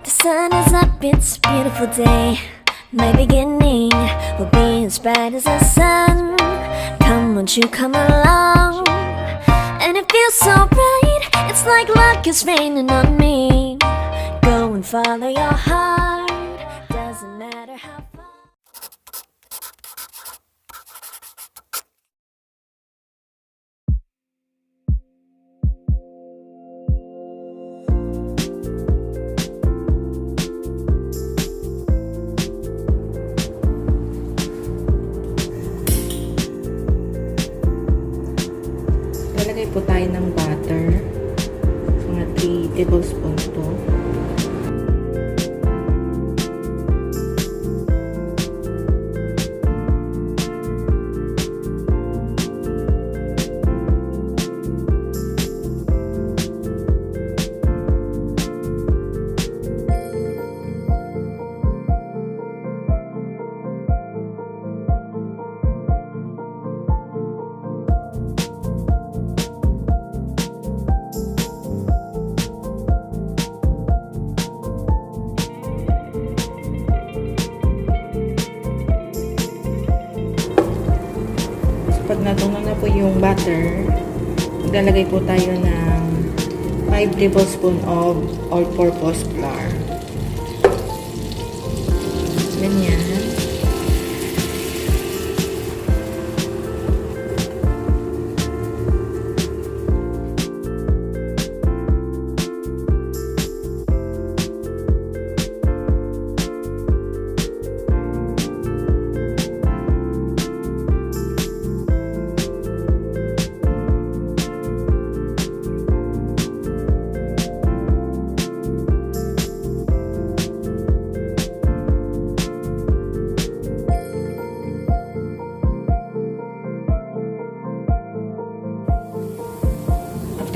The sun is up, it's a beautiful day. My beginning will be as bright as the sun. Come, won't you come along? And it feels so bright, it's like luck is raining on me. Go and follow your heart, doesn't matter how far. Lalagay po tayo ng butter. Mga 3 tablespoons to. Pag natunaw na po yung butter, maglalagay po tayo ng 5 tablespoons of all-purpose flour. Ganyan.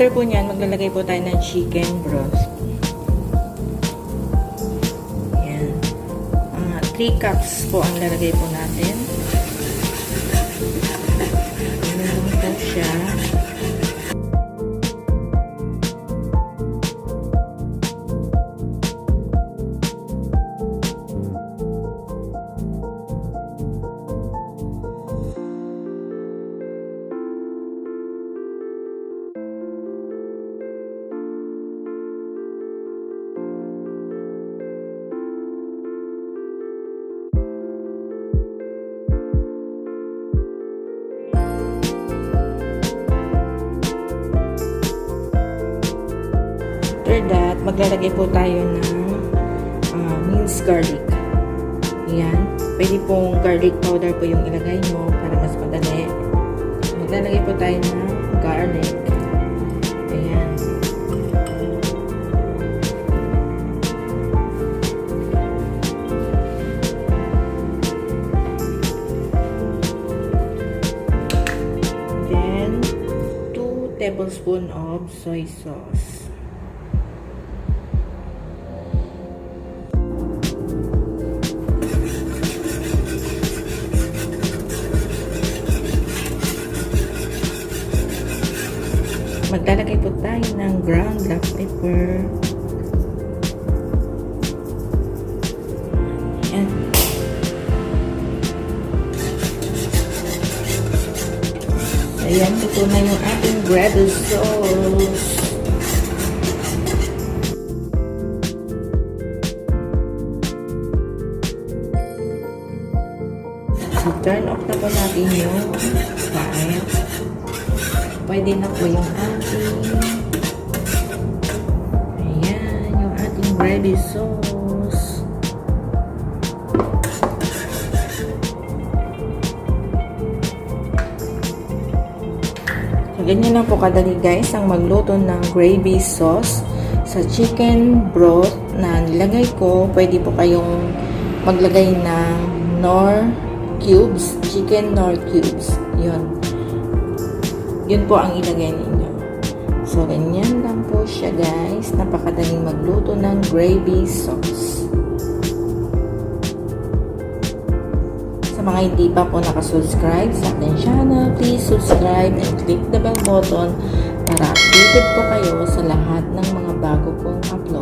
After po nyan, maglalagay po tayo ng chicken broth. Ayan. 3 cups po ang lalagay po natin. Ayan po siya. After that, maglalagay po tayo ng minced garlic. Ayan. Pwede pong garlic powder po yung ilagay mo para mas madali. Maglalagay po tayo ng garlic. Ayan. Then, 2 tablespoons of soy sauce. Maglalagay po tayo ng ground black pepper. Ayan. Ayan, ito na yung ating gravy sauce. So, turn off na po natin yung fire. Pwede na po yung ating gravy sauce. So, ganyan lang po kadali guys ang magluto ng gravy sauce sa chicken broth na nilagay ko. Pwede po kayong maglagay ng KNORR cubes, chicken KNORR cubes. Yun po ang ilagay ninyo. So, ganyan lang po siya guys. Napakadaling magluto ng gravy sauce. Sa mga hindi pa po nakasubscribe sa ating channel, please subscribe and click the bell button para updated po kayo sa lahat ng mga bago kong upload.